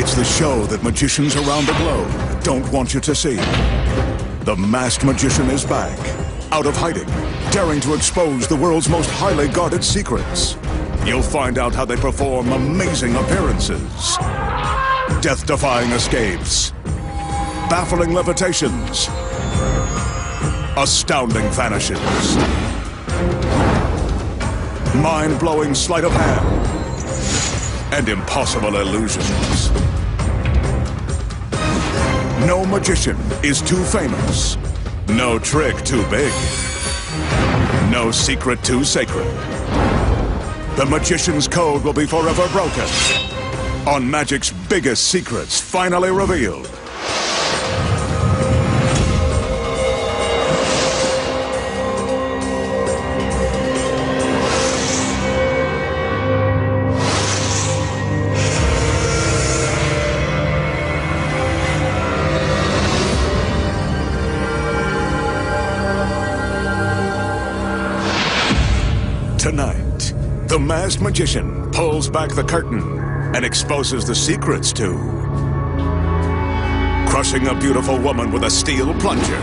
It's the show that magicians around the globe don't want you to see. The Masked Magician is back, out of hiding, daring to expose the world's most highly guarded secrets. You'll find out how they perform amazing appearances, death-defying escapes, baffling levitations, astounding vanishes, mind-blowing sleight of hand, and impossible illusions. No magician is too famous, no trick too big, no secret too sacred. The magician's code will be forever broken on magic's biggest secrets finally revealed. Tonight, the Masked Magician pulls back the curtain and exposes the secrets to crushing a beautiful woman with a steel plunger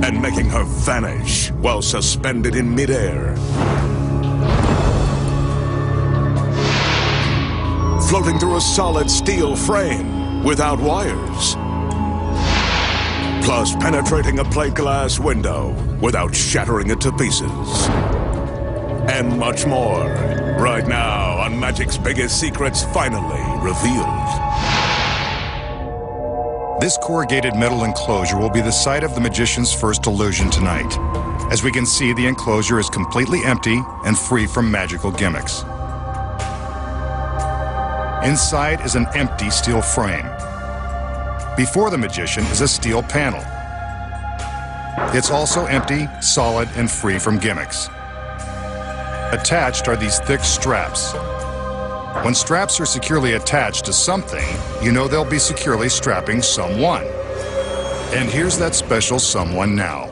and making her vanish while suspended in midair, floating through a solid steel frame without wires, plus penetrating a plate glass window without shattering it to pieces. And much more, right now on Magic's Biggest Secrets finally revealed. This corrugated metal enclosure will be the site of the magician's first illusion tonight. As we can see, the enclosure is completely empty and free from magical gimmicks. Inside is an empty steel frame. Before the magician is a steel panel. It's also empty, solid, and free from gimmicks. Attached are these thick straps. When straps are securely attached to something, you know they'll be securely strapping someone. And here's that special someone now,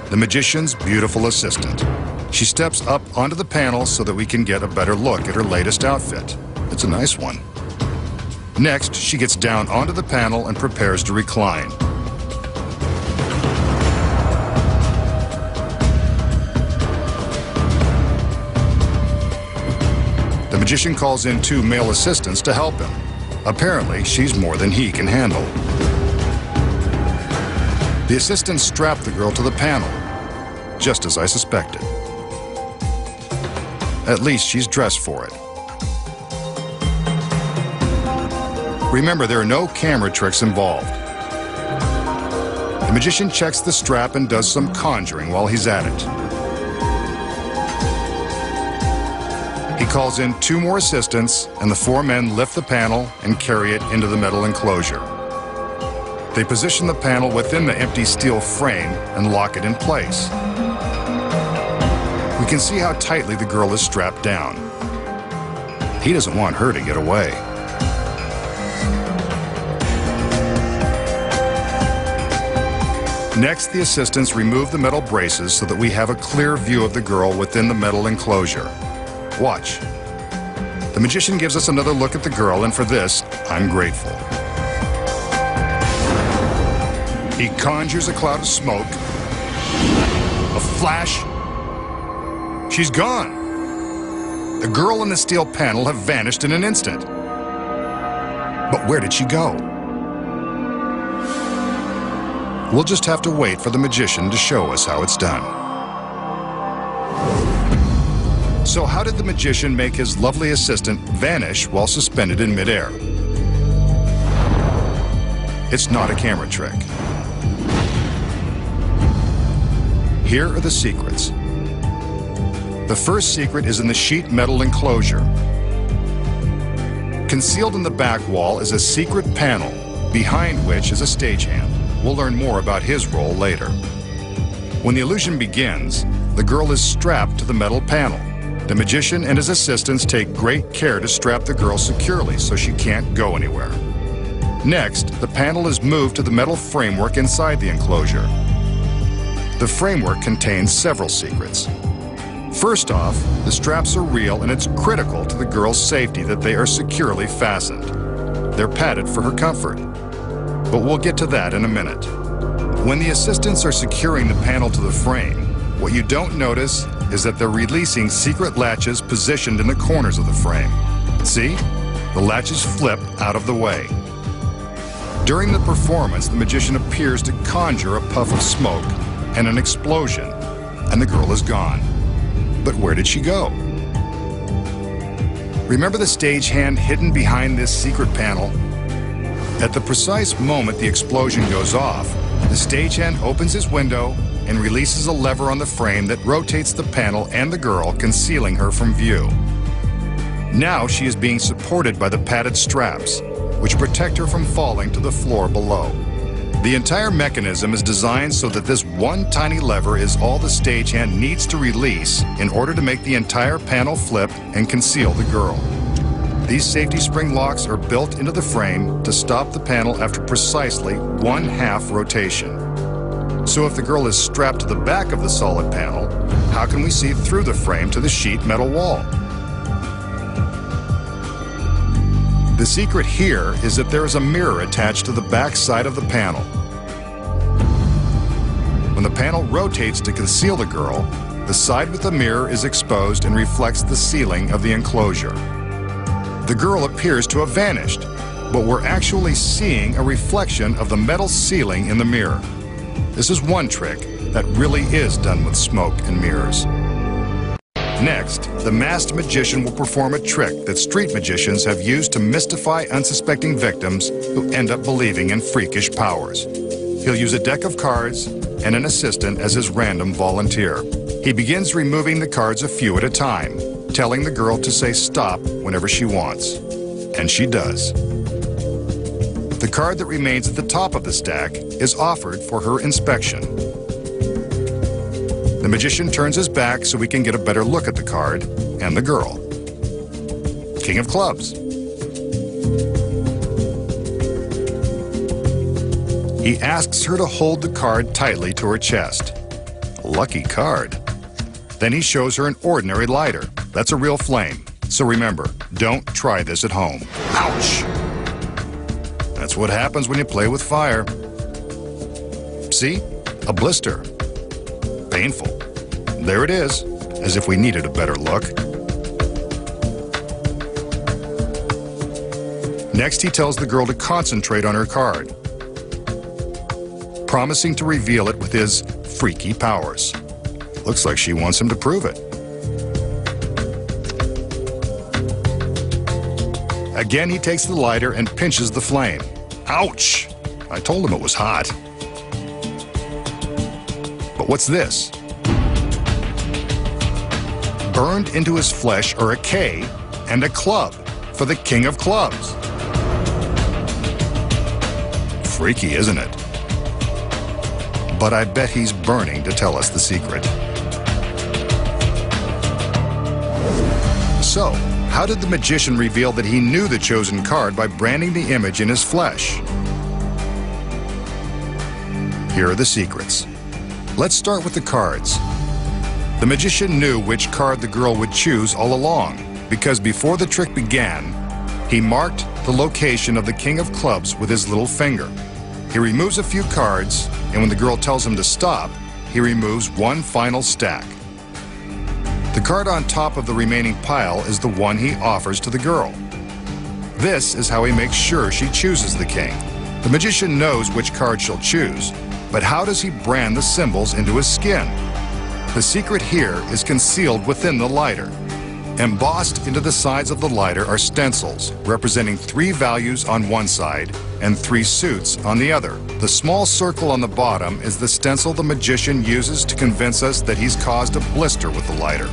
the magician's beautiful assistant. She steps up onto the panel so that we can get a better look at her latest outfit. It's a nice one. Next, she gets down onto the panel and prepares to recline. The magician calls in 2 male assistants to help him. Apparently, she's more than he can handle. The assistants strap the girl to the panel, just as I suspected. At least she's dressed for it. Remember, there are no camera tricks involved. The magician checks the strap and does some conjuring while he's at it. He calls in 2 more assistants, and the 4 men lift the panel and carry it into the metal enclosure. They position the panel within the empty steel frame and lock it in place. We can see how tightly the girl is strapped down. He doesn't want her to get away. Next, the assistants remove the metal braces so that we have a clear view of the girl within the metal enclosure. Watch. The magician gives us another look at the girl, and for this, I'm grateful. He conjures a cloud of smoke. A flash. She's gone. The girl and the steel panel have vanished in an instant. But where did she go? We'll just have to wait for the magician to show us how it's done. So how did the magician make his lovely assistant vanish while suspended in midair? It's not a camera trick. Here are the secrets. The first secret is in the sheet metal enclosure. Concealed in the back wall is a secret panel, behind which is a stagehand. We'll learn more about his role later. When the illusion begins, the girl is strapped to the metal panel. The magician and his assistants take great care to strap the girl securely so she can't go anywhere. Next, the panel is moved to the metal framework inside the enclosure. The framework contains several secrets. First off, the straps are real and it's critical to the girl's safety that they are securely fastened. They're padded for her comfort. But we'll get to that in a minute. When the assistants are securing the panel to the frame, what you don't notice is that they're releasing secret latches positioned in the corners of the frame. See? The latches flip out of the way. During the performance, the magician appears to conjure a puff of smoke and an explosion, and the girl is gone. But where did she go? Remember the stagehand hidden behind this secret panel? At the precise moment the explosion goes off, the stagehand opens his window and releases a lever on the frame that rotates the panel and the girl, concealing her from view. Now she is being supported by the padded straps, which protect her from falling to the floor below. The entire mechanism is designed so that this one tiny lever is all the stagehand needs to release in order to make the entire panel flip and conceal the girl. These safety spring locks are built into the frame to stop the panel after precisely 1/2 rotation. So if the girl is strapped to the back of the solid panel, how can we see through the frame to the sheet metal wall? The secret here is that there is a mirror attached to the back side of the panel. When the panel rotates to conceal the girl, the side with the mirror is exposed and reflects the ceiling of the enclosure. The girl appears to have vanished, but we're actually seeing a reflection of the metal ceiling in the mirror. This is one trick that really is done with smoke and mirrors. Next, the masked magician will perform a trick that street magicians have used to mystify unsuspecting victims who end up believing in freakish powers. He'll use a deck of cards and an assistant as his random volunteer. He begins removing the cards a few at a time, telling the girl to say stop whenever she wants. And she does. The card that remains at the top of the stack is offered for her inspection. The magician turns his back so we can get a better look at the card and the girl. King of Clubs. He asks her to hold the card tightly to her chest. Lucky card. Then he shows her an ordinary lighter. That's a real flame. So remember, don't try this at home. Ouch! That's what happens when you play with fire. See? A blister. Painful. There it is, as if we needed a better look. Next, he tells the girl to concentrate on her card, promising to reveal it with his freaky powers. Looks like she wants him to prove it. Again, he takes the lighter and pinches the flame. Ouch! I told him it was hot. But what's this? Burned into his flesh are a K and a club for the King of Clubs. Freaky, isn't it? But I bet he's burning to tell us the secret. So, how did the magician reveal that he knew the chosen card by branding the image in his flesh? Here are the secrets. Let's start with the cards. The magician knew which card the girl would choose all along, because before the trick began, he marked the location of the King of Clubs with his little finger. He removes a few cards, and when the girl tells him to stop, he removes one final stack. The card on top of the remaining pile is the one he offers to the girl. This is how he makes sure she chooses the king. The magician knows which card she'll choose, but how does he brand the symbols into his skin? The secret here is concealed within the lighter. Embossed into the sides of the lighter are stencils representing 3 values on one side and 3 suits on the other. The small circle on the bottom is the stencil the magician uses to convince us that he's caused a blister with the lighter.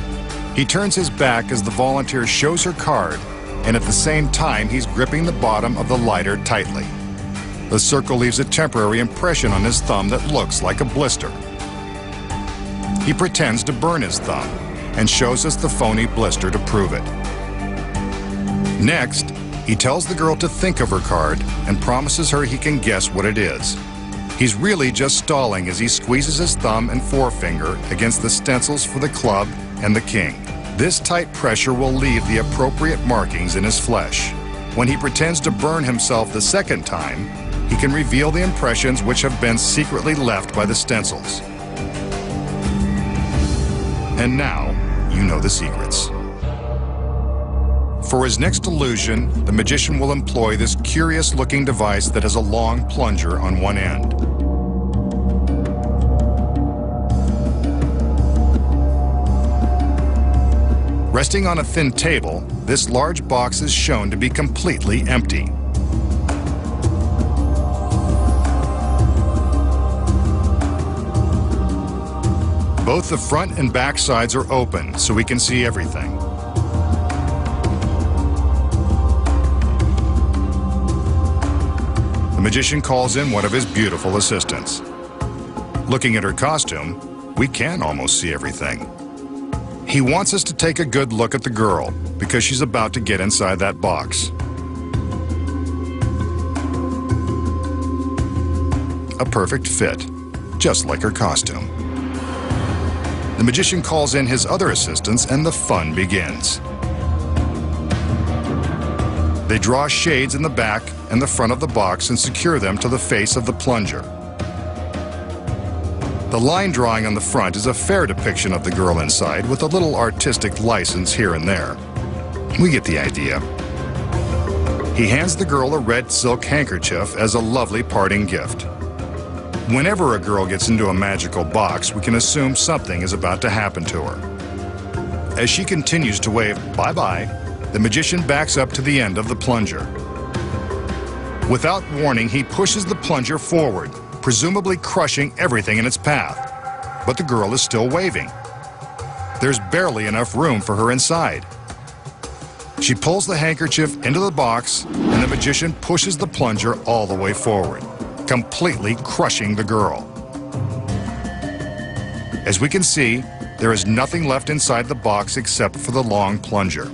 He turns his back as the volunteer shows her card, and at the same time he's gripping the bottom of the lighter tightly. The circle leaves a temporary impression on his thumb that looks like a blister. He pretends to burn his thumb and shows us the phony blister to prove it. Next, he tells the girl to think of her card and promises her he can guess what it is. He's really just stalling as he squeezes his thumb and forefinger against the stencils for the club and the king. This tight pressure will leave the appropriate markings in his flesh. When he pretends to burn himself the second time, he can reveal the impressions which have been secretly left by the stencils. And now, you know the secrets. For his next illusion, the magician will employ this curious-looking device that has a long plunger on one end. Resting on a thin table, this large box is shown to be completely empty. Both the front and back sides are open, so we can see everything. The magician calls in one of his beautiful assistants. Looking at her costume, we can almost see everything. He wants us to take a good look at the girl, because she's about to get inside that box. A perfect fit, just like her costume. The magician calls in his other assistants and the fun begins. They draw shades in the back and the front of the box and secure them to the face of the plunger. The line drawing on the front is a fair depiction of the girl inside, with a little artistic license here and there. We get the idea. He hands the girl a red silk handkerchief as a lovely parting gift. Whenever a girl gets into a magical box, we can assume something is about to happen to her. As she continues to wave bye-bye, the magician backs up to the end of the plunger. Without warning, he pushes the plunger forward, presumably crushing everything in its path. But the girl is still waving. There's barely enough room for her inside. She pulls the handkerchief into the box, and the magician pushes the plunger all the way forward, completely crushing the girl. As we can see, there is nothing left inside the box except for the long plunger.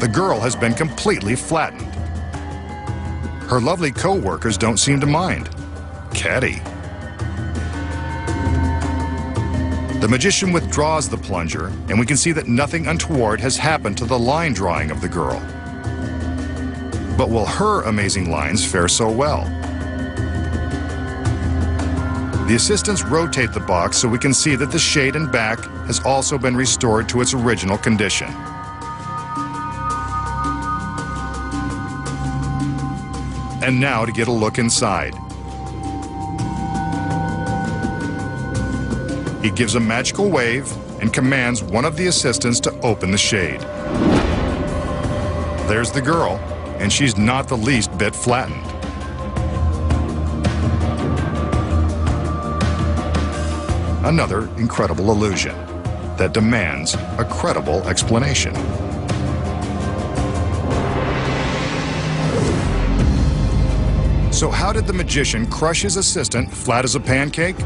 The girl has been completely flattened. Her lovely co-workers don't seem to mind. Catty. The magician withdraws the plunger, and we can see that nothing untoward has happened to the line drawing of the girl. But will her amazing lines fare so well? The assistants rotate the box so we can see that the shade in back has also been restored to its original condition. And now to get a look inside. He gives a magical wave and commands one of the assistants to open the shade. There's the girl, and she's not the least bit flattened. Another incredible illusion that demands a credible explanation. So how did the magician crush his assistant flat as a pancake?